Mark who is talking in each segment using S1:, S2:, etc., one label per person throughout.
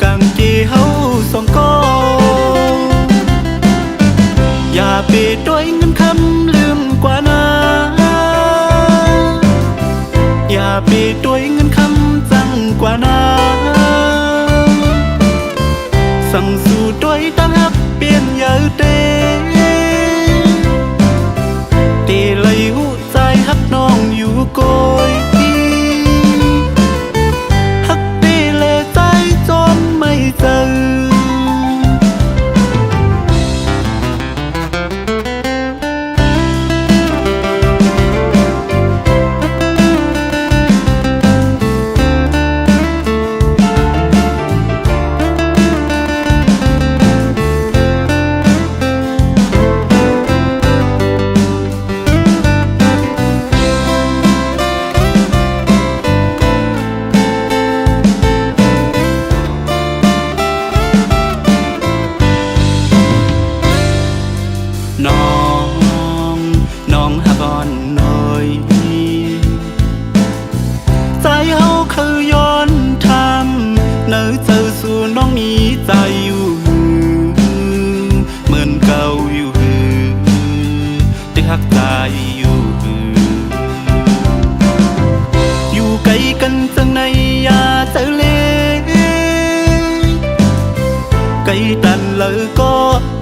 S1: กางเกเฮาสองกออย่าไปด้วยเงินคำลืมกว่านาอย่าไปด้วยเงินคำจังกว่านาสั่งสู่ด้วยตั้งฮักเปลี่ยนเยอะเตเลยหูใจฮักน้องอยู่โกยฮักเตเลยใจจนไม่เจอน้องหาบอนหน่อยใจเฮาคือย้อนทำเนื้อเจอสู่น้องมีใจอยู่เหมือนเก่าอยู่ตึกหักใจอยู่ไกลกันจังในยาเจอเล่ไกลตันเลยก็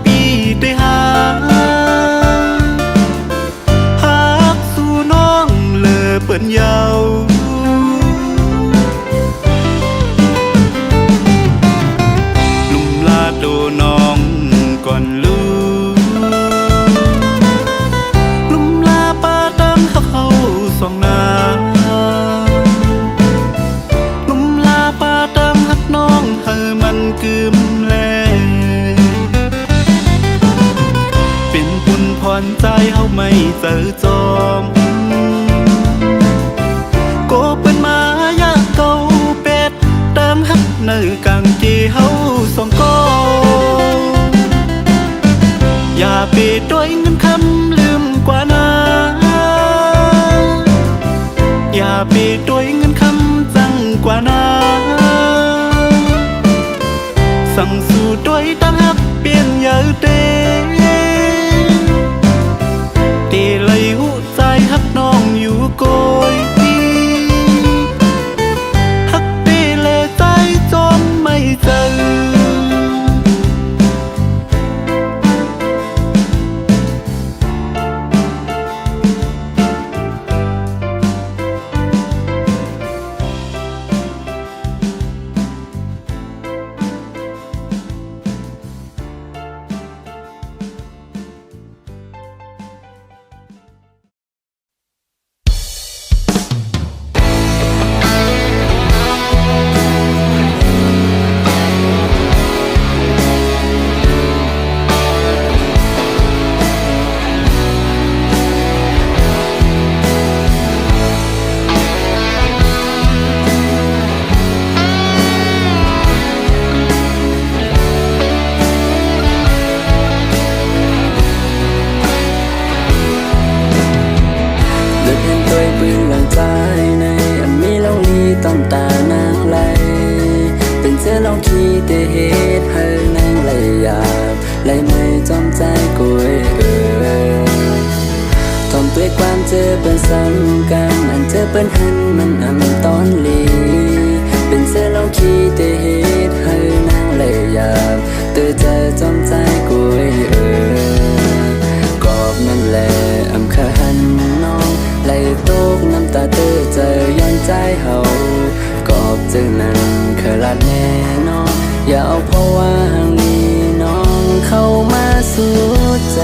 S1: ปีได้หาเปิ้นยาวลุมลาโดน้องก่อนลูลุมลาป้าตั้งฮักเฮาสองนาลุมลาป้าตั้งฮักน้องเฮามันกึมแลเป็นบุญพรใจเฮาไม่เจอจอมเนื้อกางเกเฮาสองกออย่าไปด้วยเงินคำลืมกว่านาอย่าไปด้วยเงินคำจังกว่านาสั่งสู่ด้วยตั้งฮักเปลี่ยนเยอะเตเลยหูใจฮักน้องอยู่โกยเจอเจอเป็นซ้ำกันอันเจอเป็นหันมันตอนลีเป็นเสื้อเราขี้เตะเหตุให้นางเลยอยากเตือใจจอมใจกุยกอบนั่นแหละคันน้องไหลตกน้ำตาเตือใจย้อนใจเฮากอบจึงนั้นเคยลาดแน่น้องอย่าเอาเพราะว่าห่างนี้น้องเข้ามาสู่ใจ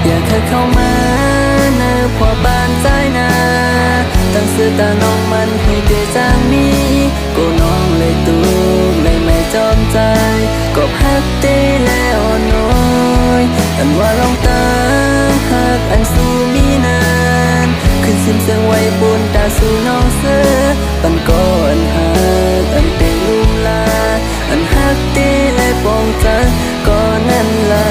S1: อยากเข้ามาเนื้อพอบ้านใจนาตั้งสื่อตาน้องมันให้เกจางนี้กูน้องเลยตูเลยไม่จอมใจกบฮักเต้แล้วน้อยอันว่าลองตามฮักอันสู้มีนานขึ้นสิ้นเสียงไว้บนตาสู่น้องเสือปันก่อนฮักอันเป็นลุมลาอันฮักเต้และปองใจก่อนนั้นลา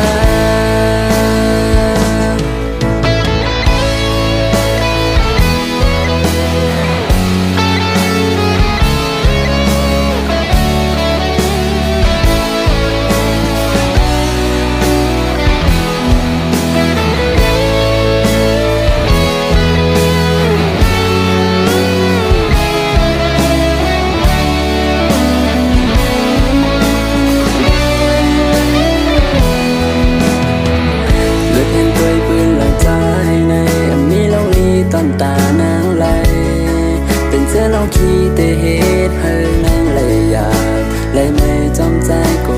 S1: เราขี้แต่เหตุให้นางเลยอยากเลยไม่จอมใจกู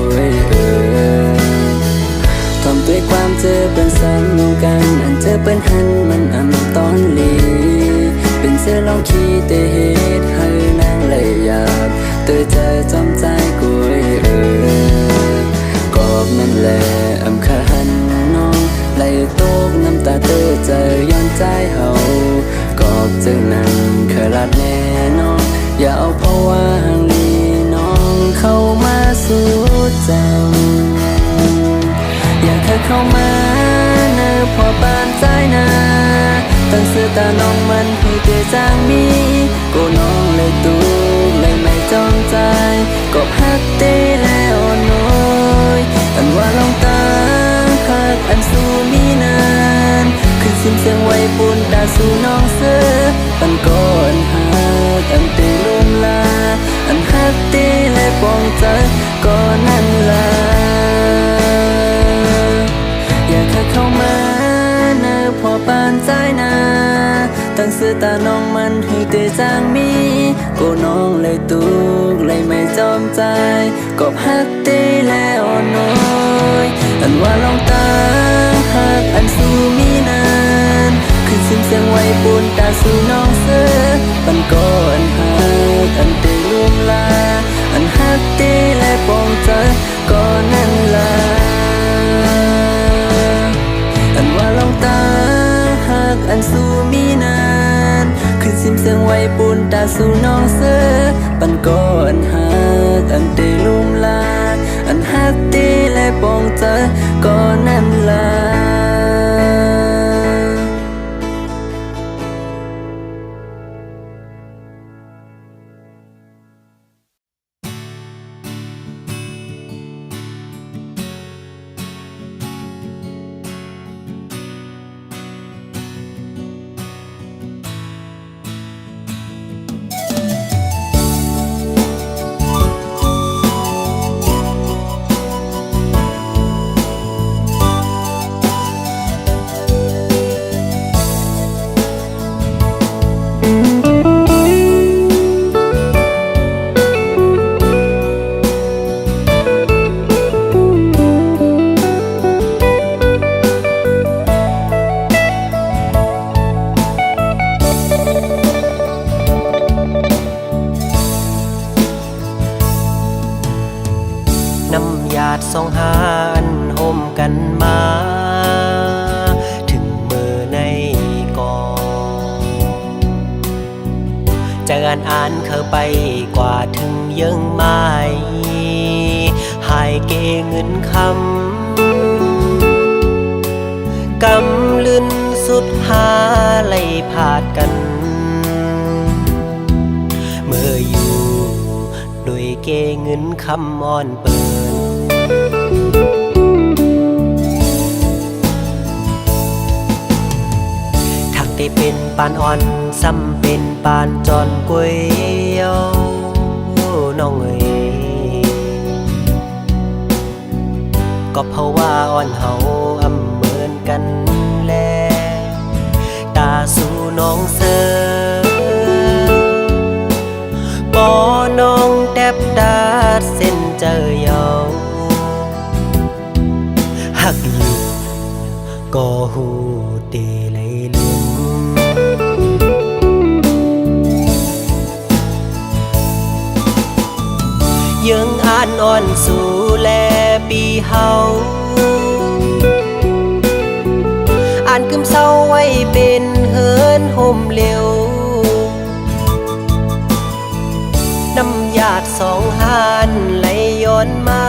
S1: ทำด้วยความเจอเป็นซ้ำกันอันเจอเป็นหันมันตอนลีเป็นเสื้อเราขี้แต่เหตุให้นางเลยอยากเตือใจจอมใจกูกอบนั่นแหละขาหันน้องไหลตกน้ำตาเตือใจย้อนใจเฮากอบจึงนั้นเคยรัดแน่น้องอย่าเอาเพราะว่าห่างลีน้องเข้ามาสู่ใจอยากให้เข้ามาเนอพอปานใจนาตั้งเสื้อตาน้องมันให้เตือจางมีกูน้องเลยตูเลยไม่จองใจกบฮักเต้แล้วน้อยอันว่าลองตาหักอันสู้มีนานคือสิ้นเสียงไว้ปุ่นตาสู่น้องเสือปันก่อนหักอันเตลุมลาอันฮักเต้และปองใจก่อนนั้นลาอยากให้เข้ามาเนอพอปานใจนาตั้งเสื้อตาน้องมันให้เตะจางมีกูน้องเลยตุกเลยไม่จอมใจกบฮักเต้แล้วน้อยอันว่าลองตาหักอันสู้มีนานคือสิ้นเสียงไว้ปุ่นตาสู่น้องเสือปันก่อนหักอันเตลุมลาอันฮักเต้และปองใจก่อนนั้นลาอันว่าลองตาหักอันสู้มีนานคือสิ้นเสียงไว้ปุ่นตาสู่น้องเสือปันก่อนหักอันเตลุมลาอันฮักเต้และปองใจก่อนนั้นลา
S2: สองหาอันห่มกันมาถึงมือในก่อนจะอ่านเข้าไปกว่าถึงยังไม่หายเกเงินคำกำลื่นสุดหาไล่ผาดกันเมื่ออยู่โดยเกเงินคำอ่อนเปินได้เป็นปานอ่อนซ้ำเป็นปานจอนกวยเยาน้องเอ๋ยก็เพราะว่าอ่อนเฮาเหมือนกันแลตาสู่น้องเสือปอน้องแทบดาดเส้นเจอเยาหักอยู่ก็หูเตเลยลืมยังอ่านอ่อนสู่แลปีเฮาอ่านกึมเศร้าไว้เป็นเฮินห่มเร็วน้ำหยาดสองหานไหลย้อนมา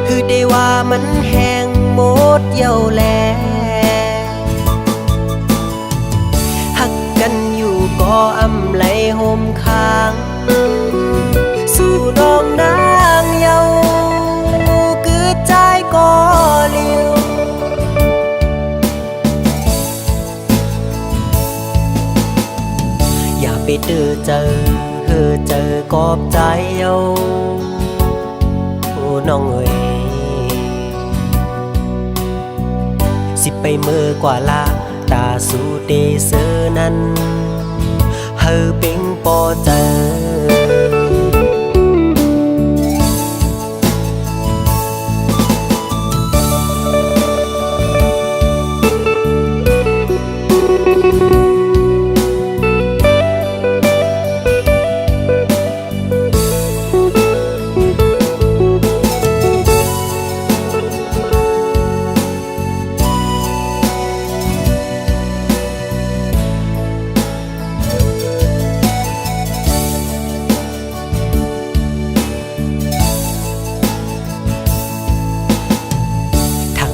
S2: คือได้ว่ามันแห้งหมดเย้าแลหักกันอยู่ก็ไหลห่มค้างสู่น้องนางเยาคือใจก็เลี้ยวอย่าไปเจอๆกอบใจเยาน้องเอ๋ยสิไปมือกว่าลาต าสูเดเซอนั้นเฮอเป็งปอเจอ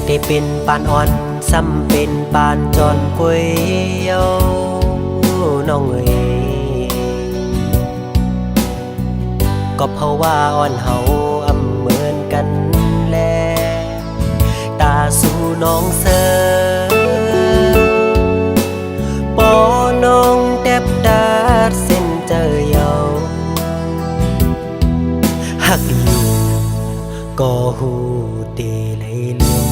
S2: ได้เป็นปานอ่อนซ้ำเป็นปานจอนก๋วยเยาน้องเอ๋ยก็เพราะว่าอ่อนเฮาอำเหมือนกันแลตาสู่น้องเสอปอน้องแทบดาดเส้นเจอเยาหักอยู่ก็หูเตเลยลืม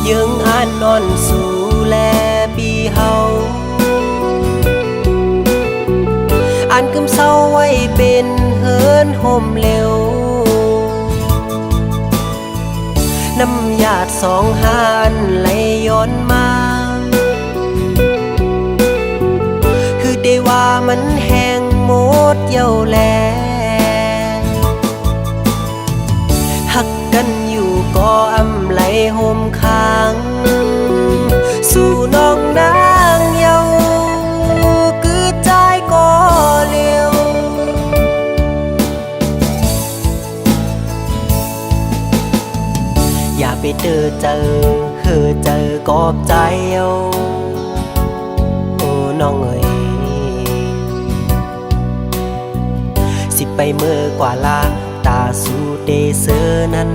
S2: ยังอ่านนอนสู่แลปีเฮาอ่านกึมเศร้าไว้เป็นเฮินห่มเร็วน้ำหยาดสองหานไหลย้อนมาคือได้ว่ามันแห้งหมดเย้าแลหักกันอยู่ก็อำไหลห่มค้างสู่น้องนางเยาคือใจก็เลี้ยวอย่าไปเจอเจอกอบใจเอาโอ้น้องเอ๋ยสิไปเมื่อกว่าลาตาสู่เดเซอนั้น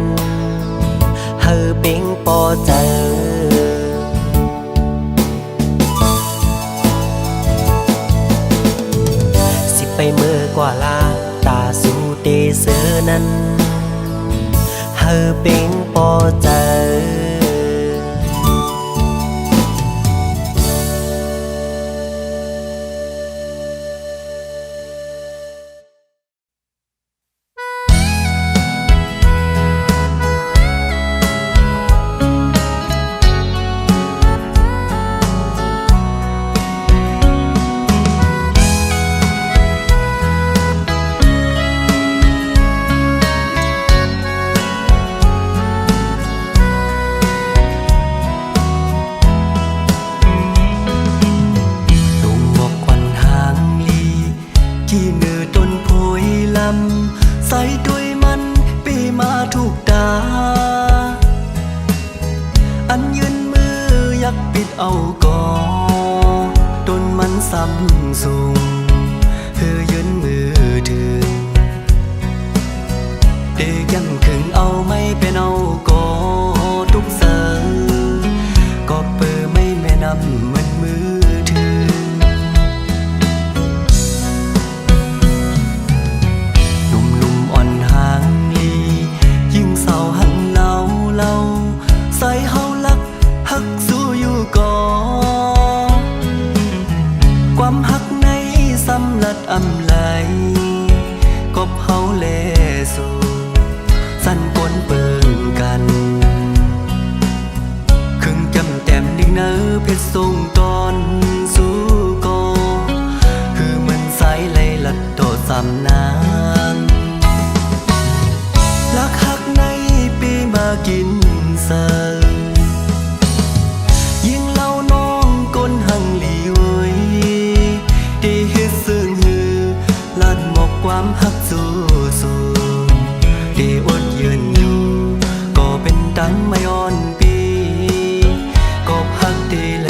S2: เฮอเป็งปอเจอสิไปเมื่อกว่าลาตาสู่เดเซอนั้นเฮอเป็งปอเจอใส่ด้วยมันปีมาถูกตาอันยืนมือยักปิดเอาก่อต้นมันซ้ำสูงเธอยืนมือถึงเด็กยังขึงเอาไม่เป็นเอาก่อทุกเสอก็เปิดไม่แม่นำเหมือนมือถึงใส่เฮาลักหักสู้อยู่ก่อความหักในสำลัดอำไหลกบเฮาแลสู่สั่นปนเปิงกันครึ่งจำแต้มดึงเนื้อเพชรทรงตอนสู้ก่อคือมันสายไหลลัดโตสำนางลักหักในปีมากินเสิยิ่งเล่าน้องก้นหังหลีเว้ยได้เฮ็ดซึ่งหือลัดหมกความหักสู้ได้อดยืนอยู่ก็เป็นดังไม่อ่อนปีก็หักได้แล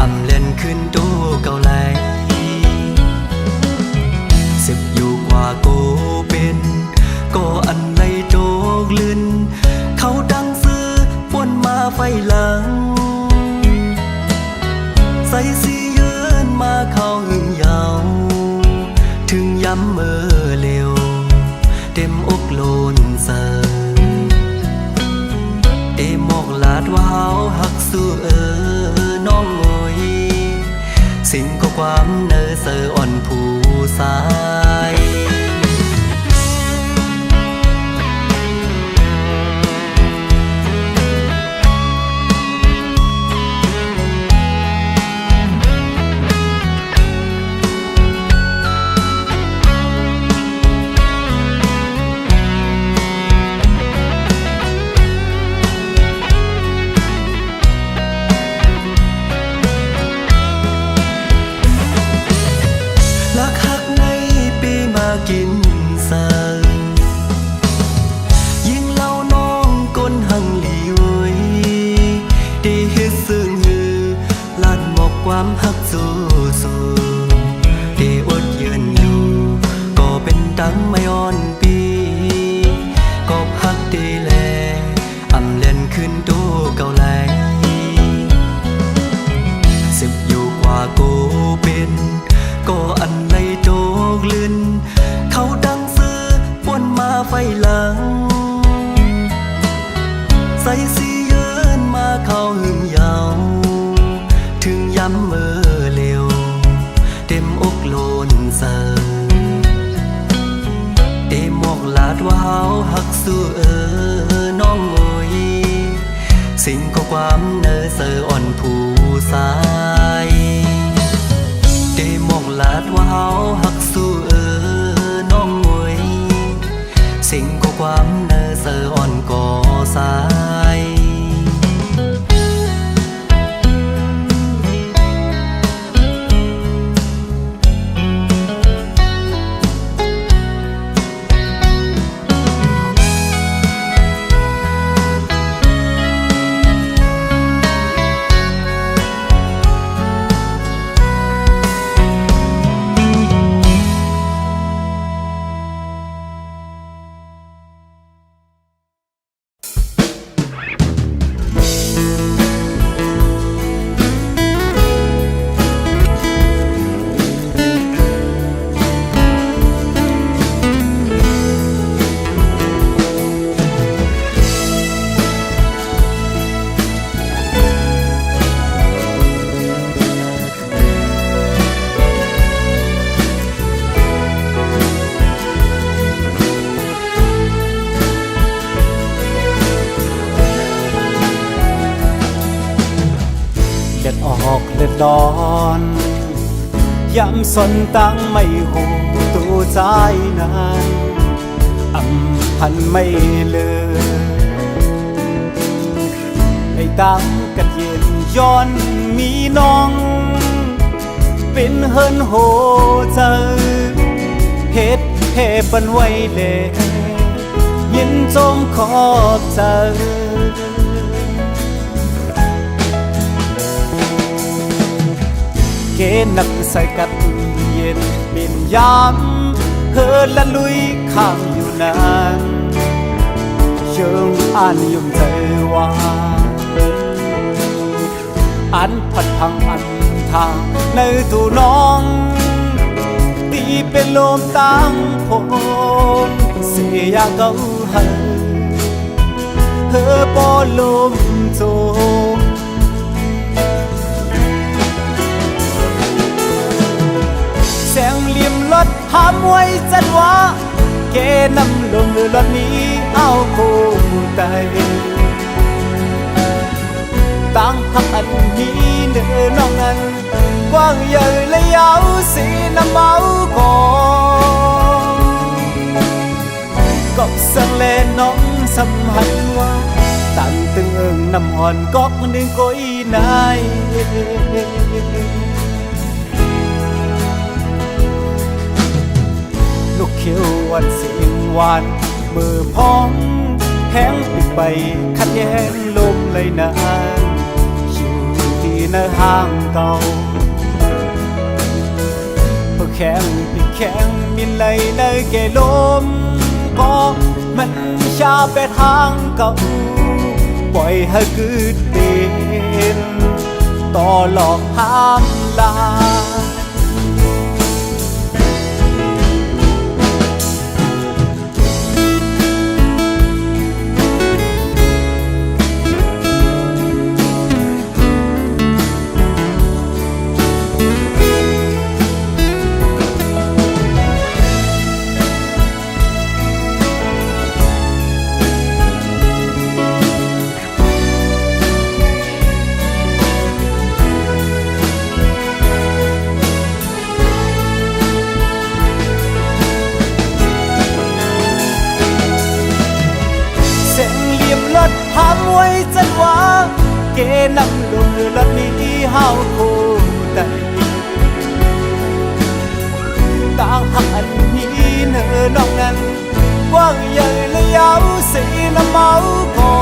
S2: อำเล่นขึ้นตัวเก่าไหลสิบอยู่กว่าโกเป็นก็อันไหลโจกลื่นเขาดังซื้อ
S1: ดว่าเฮาหักสู้น้องโอยสิ่งข้อความเนอเสออ่อนผู้สายกินเสิร์ยิ่งเล่าน้องก้นหังหลีเว้ยได้เฮ็ดซึ้งฮือลาดหมอกความหักสู้ได้อดยืนอยู่ก็เป็นดังไม่อ่อนปีก็พักได้แลอำเล่นขึ้นตู้เก่าไหลสิบอยู่กว่าโกเป็นก็อันไรโจกลื่นเขาดังซื้อป่วนมาไฟหลังใส่สีเยินมาเข้าหึงยาวถึงย้ำเมื่อเร็วเต็มอกโลนเสอเต็มหมอกลาดว่าเฮาหักสู้น้องโอยสิ่งข้อความเนอเสออ่อนผู้สายเต็มหมอกลาดว่าเฮาหักสู้น้องโอยสิ่งข้อความเนอเสออ่อนก่อสายดอนย้ำสนตั้งไม่หูตัวใจนั้นอำพันไม่เลือให้ตั้งกันเย็นย้อนมีน้องเป็นเฮินโหเจอเฮ็ดเฮ็บันไว้เลยยินจมขอบเจอเกนักใส่กัดเย็นบินยามเฮินละลุยข้างอยู่นานเชิงอ่านยุ่มใจว่าอันพัดพังอันทางในตัวน้องตีเป็นลมตั้งพนเสียเก่าหันเธอปอลมโจแสงเหลี่ยมรถหามไว้จันว่าเกนำลงรถนี้เอาคู่ใจตั้งหักอันนี้เนื้อน้องนั้นกว้างใหญ่และยาวสีน้ำเมาก่อนก็สังเลน้องสัมหันว่าตันตึงเอิงนำหอนก็หนึ่งก้อยนายลูกเขียววันเสียงหวานมือพองแห้งปิดไปขัดแย้งลมเลยนานอยู่ที่ในห้างเก่าเพื่อแข็งปิดแข็งมินเลยในแก่ลมก็มันชาไปทางเก่าปล่อยให้กึดเป็นต่อหลอกห้ามลา
S3: เกนำลงละมีเฮาโคได้ต่างหักอันนี้เนื้อน้องนั้นกว้างใหญ่และยาวสีน้ำเมาก่อ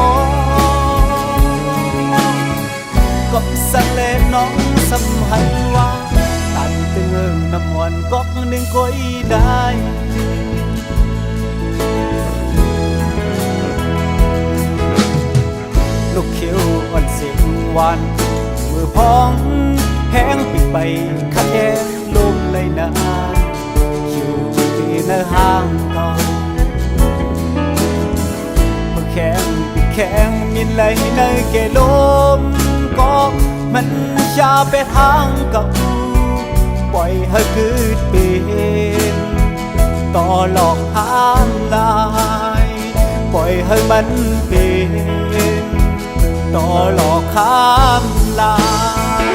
S3: ก็สั่งเล่นน้องสำหันว่าตันตึงเอิงน้ำมันก็หนึ่งก็อีได้ลูกเขียวอ่อนเสียงหวานมือพองแห้งปิดไปขัดแย้งลมเลยนะอยู่ที่ในห้างเก่าพอแข็งปิดแข็งมินเลยในเกลมก็มันชาไปทางเก่าปล่อยให้เกิดเป็นต่อหลอกห้ามลายปล่อยให้มันเป็นต่อหลอกข้ามลาย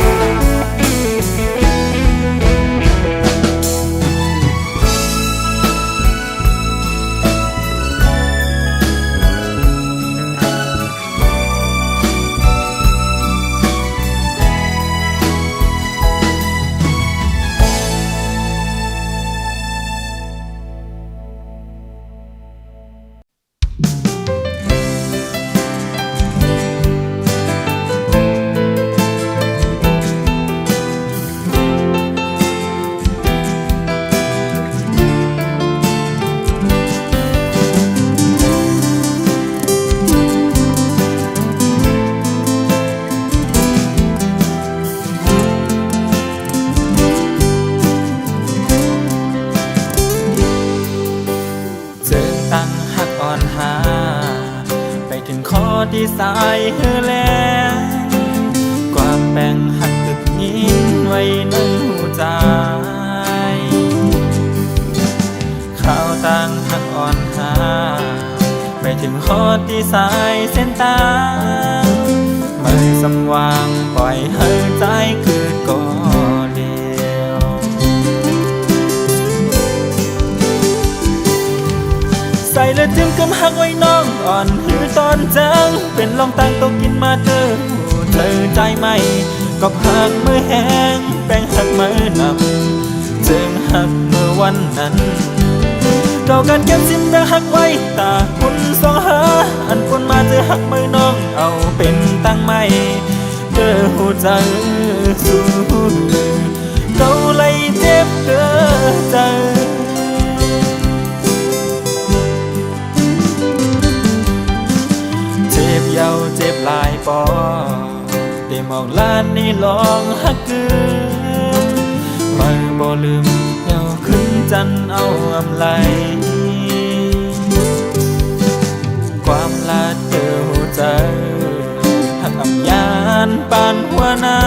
S3: ที่สายเฮือแล้วความแบ่งหักตึกยินไว้ในหัวใจข่าวต่างหักอ่อนหาไปถึงคอที่สายเส้นตาไม่สำว่างปล่อยให้ใจเกิดก่อเดียวใส่และจิ้มกำหักไว้น้องอ่อนหือตอนจังเป็นลองตั้งโตกินมาเธอใจไหมก็หักมือแห้งแป้งหักมือนำจึงหักเมื่อวันนั้นเราการเก็บสิ้นแบ่งหักไว้ตาคุณสองหาอันปนมาเจอหักมือน้องเอาเป็นตั้งไม่เจอหัวใจสู้เราเลยเจ็บเด้อใจเยาเจ็บหลายปอได้มองลานนี่ลองหักเกินไม่บ่ลืมเยาขึ้นจันเอาอำไลความลาดเจอหัวใจหักอำยานปานหัวน้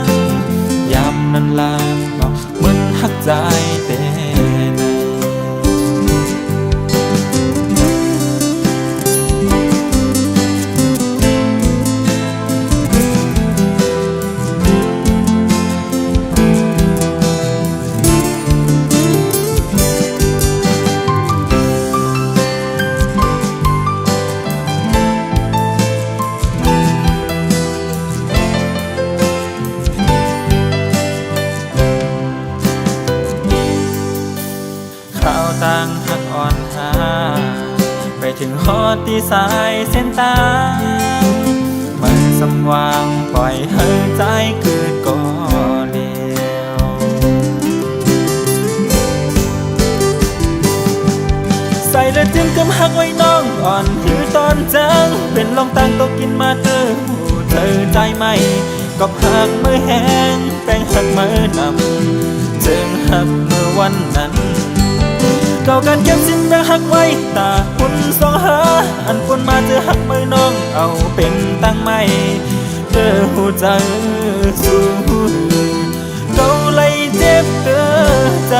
S3: ำยามนั้นลาบอกมันหักใจแต่ต่างหักอ่อนหาไปถึงคอที่สายเส้นตาไม่สำว่างปล่อยให้ใจเกิดก่อเดียวใส่และจิ้มกำหักไว้น้องอ่อนหือตอนจังเป็นลองตั้งโตกินมาเธอใจไหมก็หักมือแห้งแป้งหักมือนำจึงหักเมื่อวันนั้นเก่าการเก็บสิ้นแบ่งหักไว้ตาคุณสองหาอันปนมาเจอหักมือน้องเอาเป็นตั้งไม่เจอหัวใจสู้เก่าเลยเจ็บเด้อใจ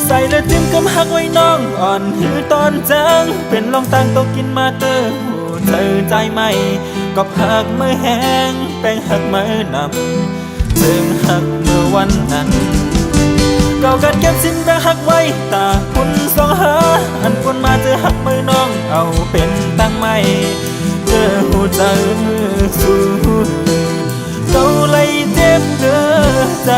S3: ใส่และจิ้มกำหักไว้น้องอ่อนหือตอนจังเป็นลองตั้งโตกินมาเตอเธอใจไหมก็หักมือแห้งแป้งหักมือนำจึงหักเมื่อวันนั้นเก่ากันเก็บสิ้นแบ่งหักไว้ตาคุณสองหาอันปนมาเจอหักมือ เจอสู้เกาเลยเจ็บเด้อใจ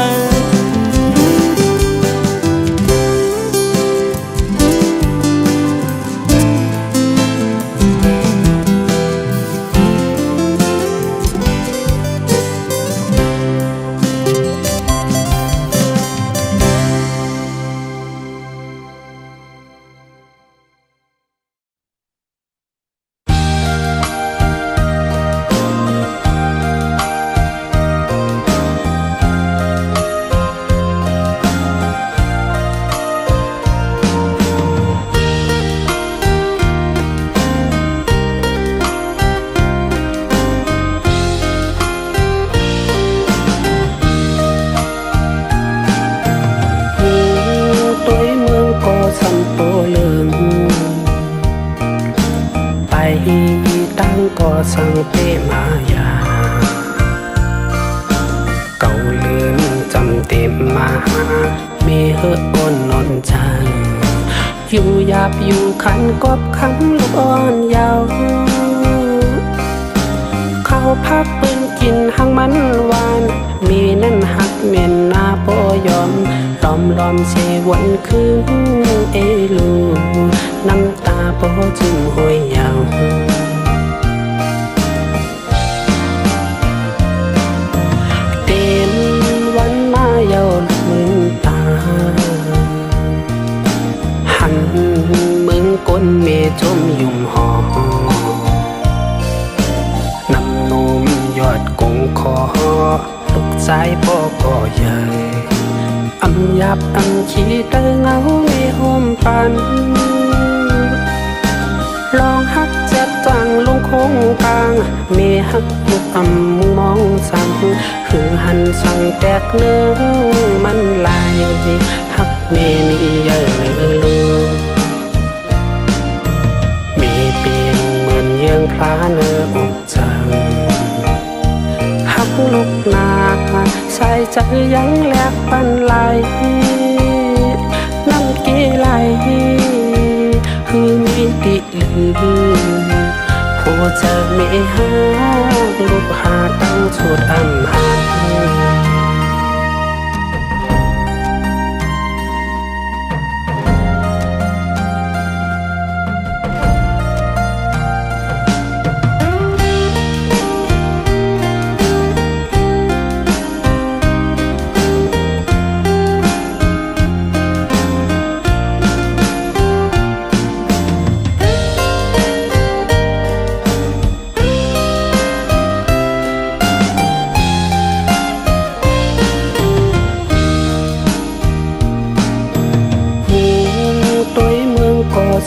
S4: ก็สั่งเปมายาเก่าลืมจำเต็มมามีเฮืออ่อนนอนใจอยู่หยาบอยู่ขันกบคำลูกอ่อนยาวเข้าพักปืนกินหังมันหวานมีนั่นหักเมียนนาโปยอมล้อมเสวันคืนเอลูน้ำตาโปจึงห้วยยาวหันมึงก้นเมจมยุ่มหอน้ำนมยอดกงคอลูกสายพ่อก็ใหญ่อำยับอำขี้เตอเงาไม่ห่มปันลองหักจัดจังลงคงกลางเมหักยุบอำมุงมองสั่งคือหันสั่งแตกเนื้อมันลายหักเมนี่เยอะลูมีเปียงเหมือนเยืองพลาเนื้ออกจังหักลูกนาใส่ใจยังแหลกปันไหลน้ำกีไหลคือมีติลือหัวใจไม่หักลูกหาตั้งสุดอำหา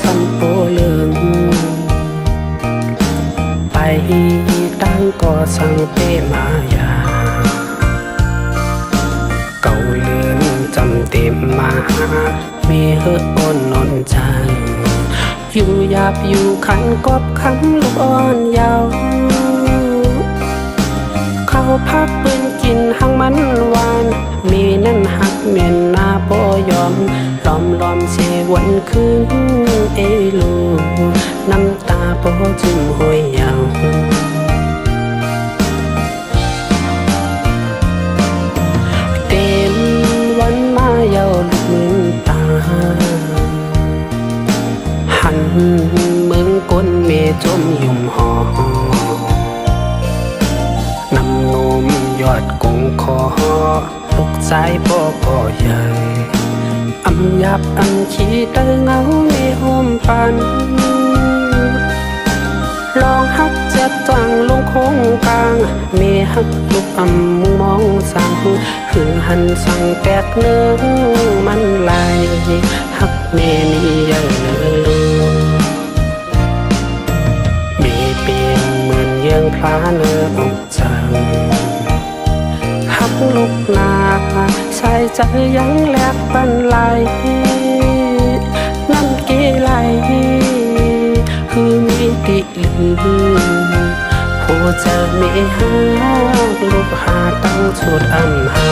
S4: สัมโปเลิงไปตั้งก็สั่งเปมายาเก่าลืมจำเต็มมามีเฮืออ่อนนอนใจอยู่หยาบอยู่ขันกบคำลูกอ่อนยาวเข้าพักปืนกินหังมันหวานมีนั่นหักเมียนนาโปยอมล้อมเสวันคืนเอลูน้ำตาโปจึงห้วยยาวเต็มวันมาเยาลูกมึงตาหันมึงก้นเมจมยุ่มหอน้ำนมยอดกงคอลูกสายพ่อก็ใหญ่อำยับอำขี้เตอเงาไม่ห่มปันลองหักจัดจังลงคงกลางเมหักลูกอำมุงมองสั่งคือหันสั่งแตกเนื้อมันลายหักเมนี่เยอะลูมีเปียงเหมือนเยืองพลาเนื้ออกจังหักลูกนาใส่ใจยังแหลกปันไหลน้ำกีไหลคือมีติลือหัวใจไม่หักลูกหาตั้งสุดอำหา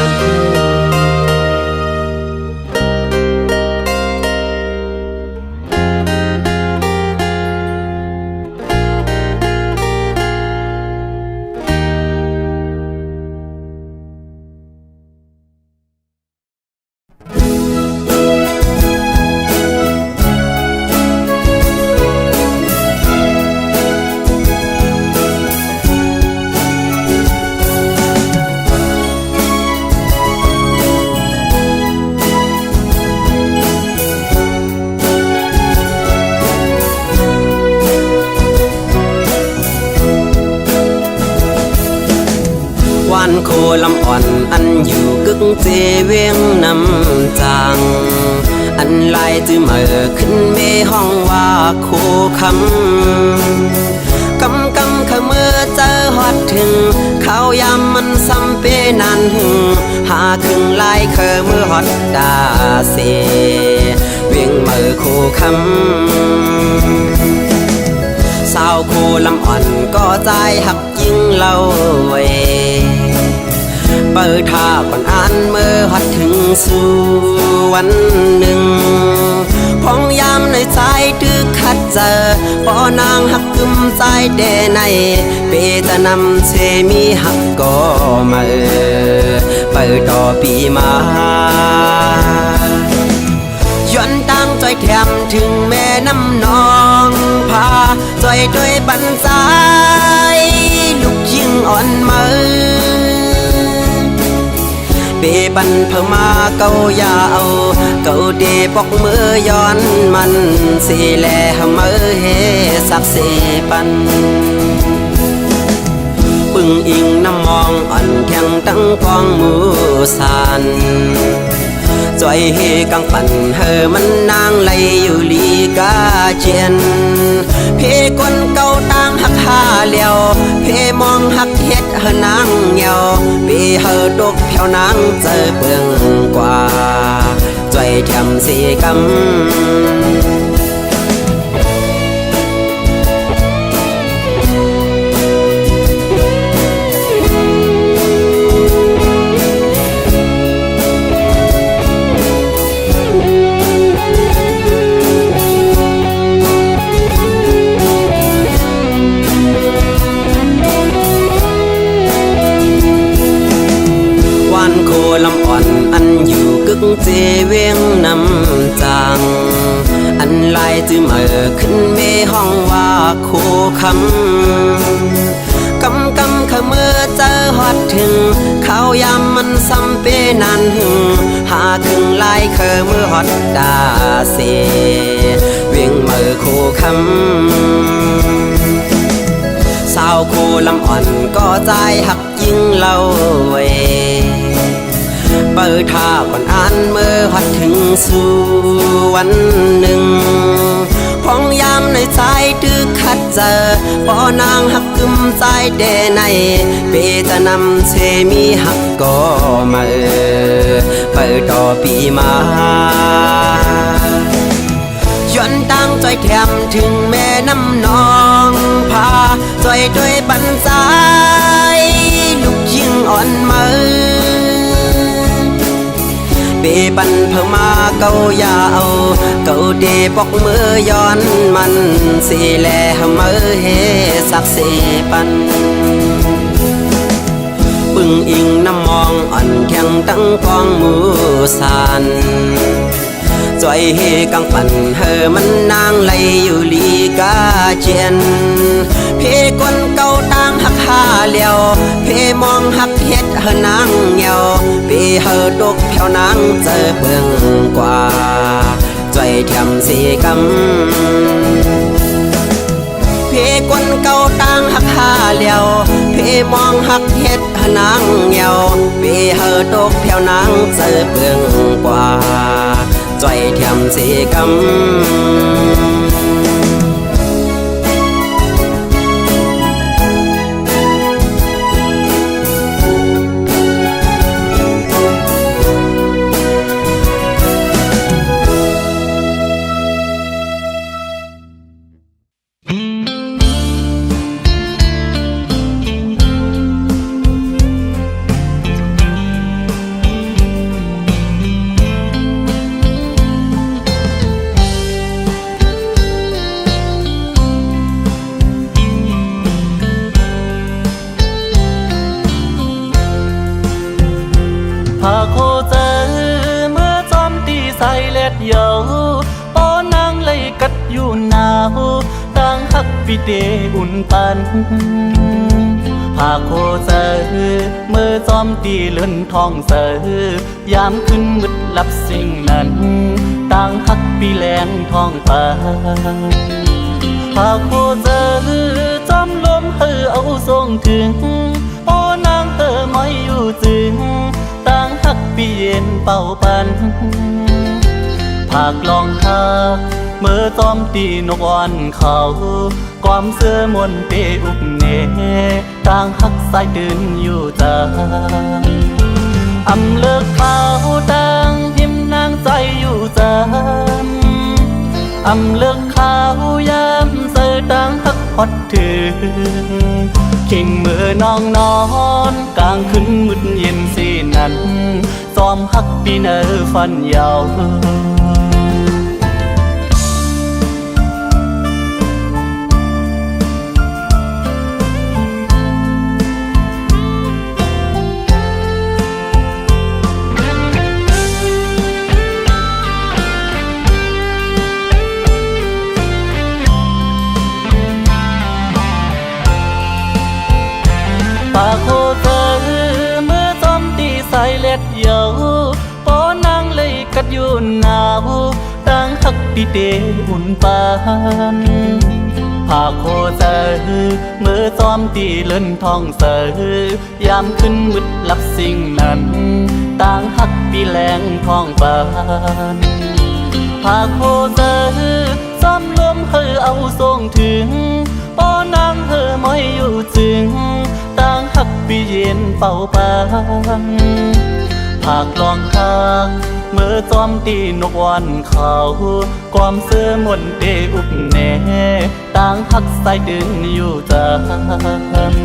S2: อยู่กึกเจเวียงนำจางอันลายจือเมื่อขึ้นเมห้องว่าโคคำกำขะเมื่อเจอฮอดถึงเขายามมันซ้ำเปนันหาครึ่งลายเคอเมื่อฮอดดาเสเวียงเมื่อโคคำสาวโคลำอ่อนก็ใจหักยิ่งเล่าเวเปิดท่าก่อนอ่านเมื่อฮอดถึงสู่วันหนึ่งพองยามในใจตึกขัดเจอปอนางหักกึมใจแด่ในเปจะนำเชมีหักก็มาเปิดต่อปีมาย้อนตั้งใจแถมถึงแม่น้ำนองพาใจด้วยบันใจลูกยิ่งอ่อนมือเปบันเพิ่มมาเกายาวเกาเดปอกมือย้อนมันสิแลมือเฮสักเสปันปึงอิงน้ำมองอ่อนแข็งตั้งกองมือสันจอยเฮกังปั่นเฮมันนางไหลอยู่ลีกาเจียนเพกวนเก่าต่างหักหาเลียวเพมองหักเฮ็ดเฮนางเหี่ยวเพเฮดกแผ่วนางเจอเปลืองกว่าจอยแถมสีกำลำอ่อนอันอยู่กึกเจเวียงนำจางอันลายจือเมื่อขึ้นเมห้องว่าโคคำกำขะเมื่อเจอฮอดถึงเขายามมันซ้ำเปนันหาครึ่งลายเคอเมื่อฮอดดาเสเวียงเมื่อโคคำสาวโคลำอ่อนก็ใจหักยิ่งเล่าเวเปิดท่าก่อนอ่านเมื่อฮอดถึงสู่วันหนึ่งพองยามในใจตึกขัดเจอปอนางหักกึมใจแด่ในเปจะนำเชมีหักก็มาเปิดต่อปีมาย้อนตั้งใจแถมถึงแม่น้ำนองพาใจด้วยบันใจลูกยิ่งอ่อนมือเปบันเพิ่มมาเกายาวเกาเดปอกมือย้อนมันสิแลมือเฮสักเสปันปึงอิงน้ำมองอ่อนแข็งตั้งกองมือสันจอยเฮกังปั่นเฮมันนางไหลอยู่ลีกาเจียนเพกวนเก่าต่างหักหาเลียวเพมองหักเฮ็ดเฮนางเหี่ยวเพเฮดกแผ่วนางเจอเปลืองกว่าจอยแถมสีกำเพกวนเก่าต่างหักหาเลียวเพมองหักเฮ็ดเฮนางเหี่ยวเพเฮดกแผ่วนางเจอเปลืองกว่าจอยแถมสีกำ
S5: หากโคเจอเมื่อจอมตีใส่เล็ดเยาปอนางเลยกัดอยู่หนาวต่างหักปีเดอุ่นปันหากโคเจอเมื่อจอมตีเลื่อนทองเสือยามขึ้นมืดลับสิ่งนั้นต่างหักปีแรงทองฟ้าหากโคเจอจอมลมเอาทรงถึงปอนางไม่อยู่จึงตา ปีเย็นเป่าปันผากลองหักเมื่อตอมตีนกอ่อนเขาความเสื้อมนเตอุกเนต่างหักสายตื่นอยู่จาอำเลิกเขาต่างพิมนางใจอยู่จานอำเลิกเขายามเสือต่างหักฮอดถึงขิงมือน้องนอนกลางคืนมืดเย็นสีนั้นซ้อมหักปีเนอฟันยาวปากโคเธอเมื่อจอมตีใส่เล็ดเยาปอนางเลยกัดอยู่หนาวตั้งหักปีเตอุ่นปานปากโคเธอเมื่อจอมตีเล่นทองเสือยามขึ้นมืดลับสิ่งนั้นตั้งหักปีแรงทองปานปากโคเธอซ้ำลมเฮอเอาทรงถึงปอนางเฮอไม่อยู่จึงต่างหักปีเย็นเป่าปันผากลองหักเมื่อจอมตีนกวันเขาความเสื้อมนเตอุกแน่ต่างหักสายดึงอยู่จาน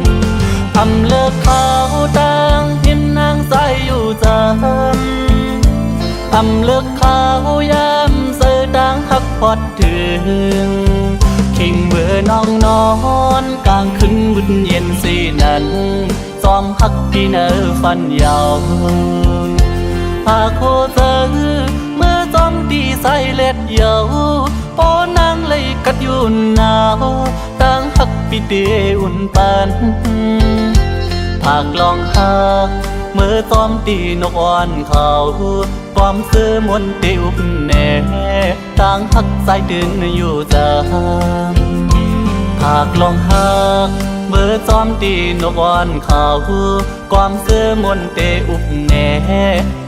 S5: อำเลิกเขาต่างพิมนางใจอยู่จานอำเลิกเขายามเสือต่างหักพอดถึงขิงเมื่อน้องนอนกลางคืนมืดเย็นสีนั้นซ้อมหักพี่เนอฟันยาวหากโคเธอเมื่อจอมตีใส่เล็ดเยาปอนางเลยกัดอยู่หนาวตั้งหักพี่เตอุ่นปันผากลองหักเมื่อจอมตีนกอ่อนเขาความเสื้อมนเตอุบแน่ต่างหักสายดึงอยู่จานหากลองหักเมื่อจอมตีนกอ่อนเขาความเสื้อมนเตอุบแน่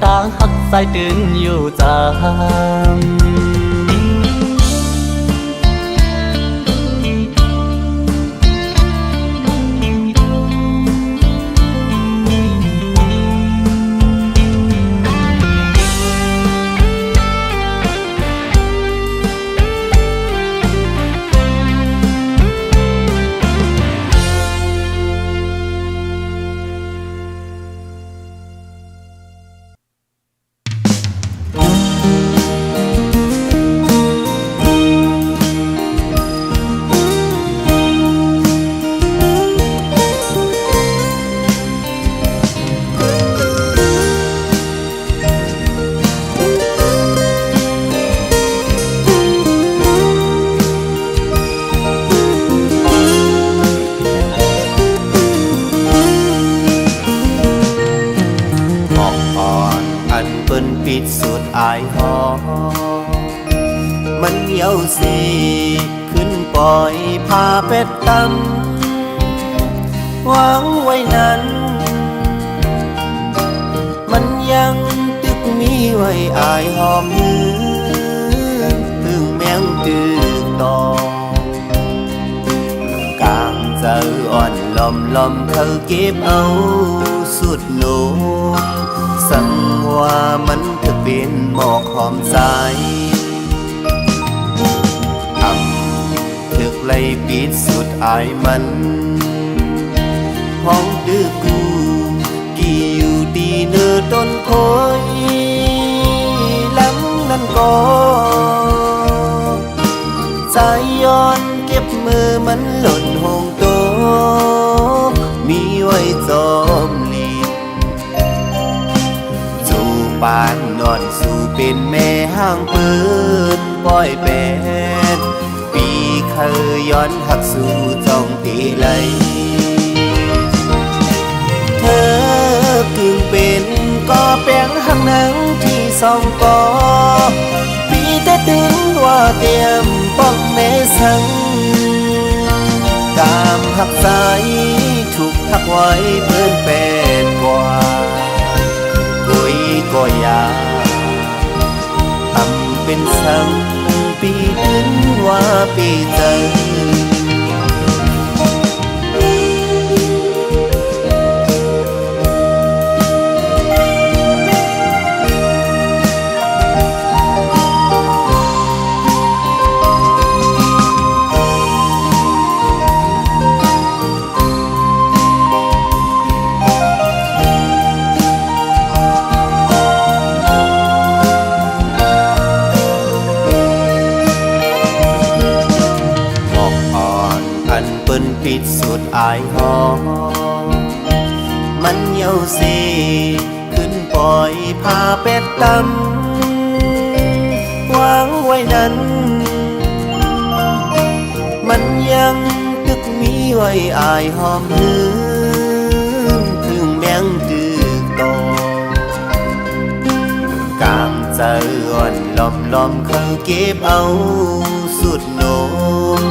S5: ต่างหักสายดึงอยู่จานปิดสุดอายหอมันเหี่ยวสีขึ้นปล่อยพาเป็ดตำวางไว้นั้นมันยังตึกมีไว้อายหอมมือตึงแมงตึกตอกลางเจออ่อนลมลมเธอเก็บเอาสุดโลสังว่ามันจะเป็นหมอกหอมใจถึกไล่ปิดสุดอายมันห้องดื้อกูกี่อยู่ดีเนื้อต้นโพยล้ำนั่นก็ใจย้อนเก็บมือมันหล่นห้องโตมีไว้จอมปานนอนสู่เป็นแม่ห้างเปิดปล่อยเป็ดปีเคยย้อนหักสู่จ้องตีไหลเธอกึ่งเป็นก็แป้งหักหนังที่สองกอปีแต่ถึงว่าเตรียมป้องแม่สังตามหักสายถูกหักไว้เพิ่นเป็ดกว่ากุยก
S2: สังปีถึงว่าปีเจอปิดสุดอายหอมันเหี่ยวสีขึ้นปล่อยพาเป็ดตำวางไว้นั้น มันยังตึกมีไว้อายหอมหืมถึงแมงตึกโตกางใจอ่อนล้อมเขาเก็บเอาสุดโนม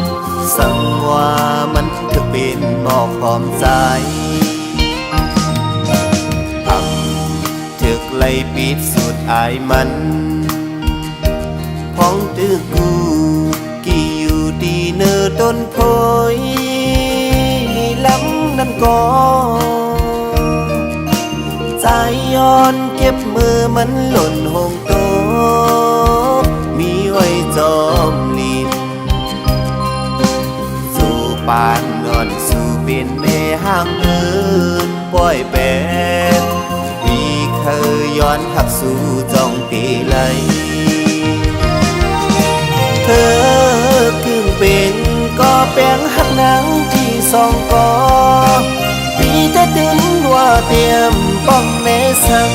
S2: สังว่ามันถึกเป็นหมอกหอมใจทำถึกไล่ปิดสุดอายมันพ้องตึกกูกี่อยู่ดีเนอต้นโพยลำนั้นก็ใจย้อนเก็บมือมันหล่นหงโตมีไว้จอมลินสู่ปานงอนสู่เป็นแม่ห้างเอินปล่อยแปดมีเคยย้อนหักสู่จ้องตีไหลเธอคืนเป็นก็แปลงหักหนังที่สองกอปีแต่ดึงว่าเตรียมป้องแม่สัง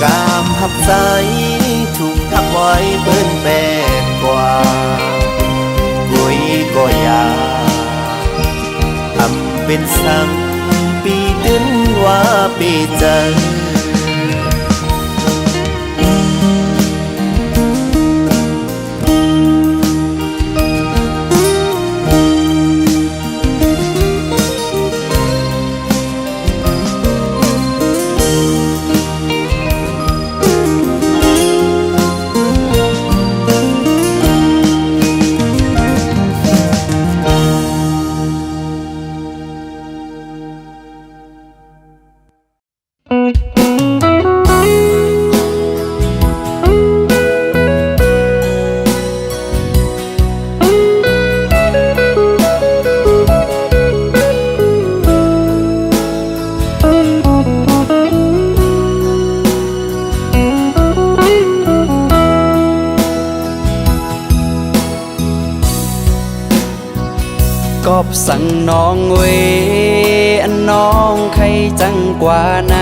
S2: กามหักใจถูกทักไว้เปิ้นแบกกว่ากุยก็อยาทำเป็นสังปีดึงว่าปีเจอ
S1: กอบสั่งน้องเวอันน้องใครจังกว่าไหน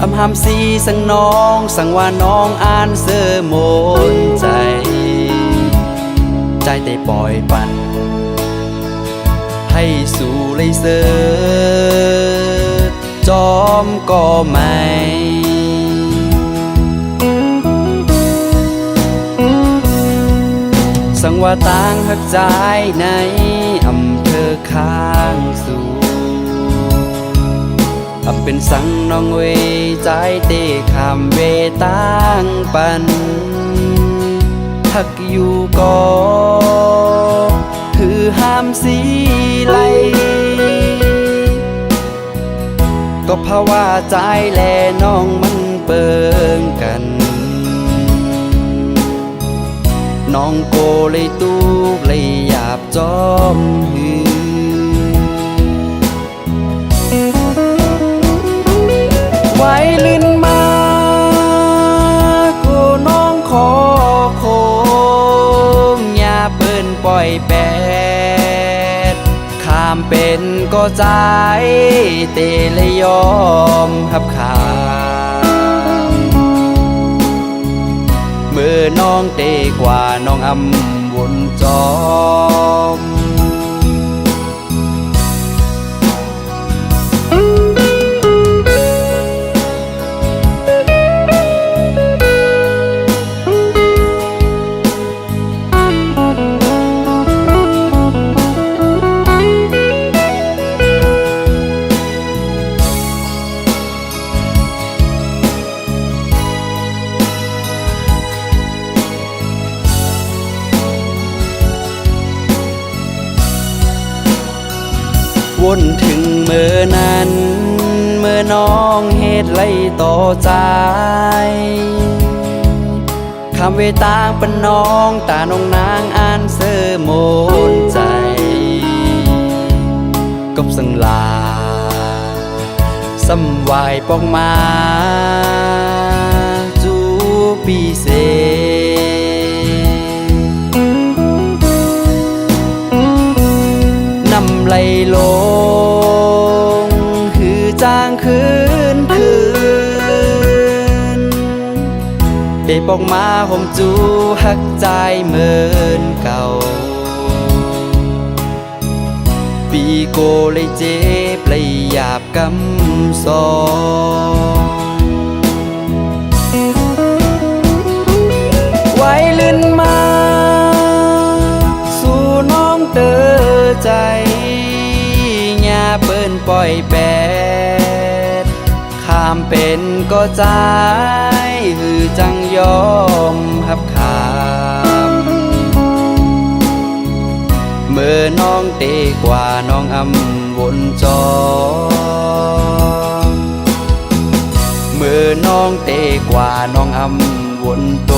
S1: อำหามสีสั่งน้องสั่งว่าน้องอ่านเสื้อโมนใจใจได้ปล่อยปันให้สู่เลยเสือจอมก็ไม่สังว่าต่างหักใจในอำเภอข้างสู่เป็นสังน้องเวใจเตะคำเวต่างปันหักอยู่ก็คือห้ามสีไหลก็เพราะว่าใจแลน้องมันเปิงกันน้องโกเลยตูกเลยหยาบจอมหือไว้ลิ้นมาโกน้องขอโคมอย่าเปิ้นปล่อยแปดข้ามเป็นก็ใจเตเลยยอมหับขาเมื่อน้องเตกว่าน้องอำวนจอม วนถึงเมื่อนั้น เมื่อน้องเหตุไล่ต่อใจคำเวต่างเป็นน้องตาน้องนางอ่านเสื้อโมนใจกบสังลาสำวายปองมาจูปีเซนำไหลลงคือจางคืนเปปอกมาห่มจูหักใจเหมือนเก่าปีโกเลยเจ็บเลยหยาบกำสองไว้ลื่นมาสู่น้องเตอใจหญ้าเปิ้นปล่อยแปดข้ามเป็นก็ใจหือจังยอมหับขามเมื่อน้องเตกว่าน้องอำวนจอเมื่อน้องเตกว่าน้องอำวนโต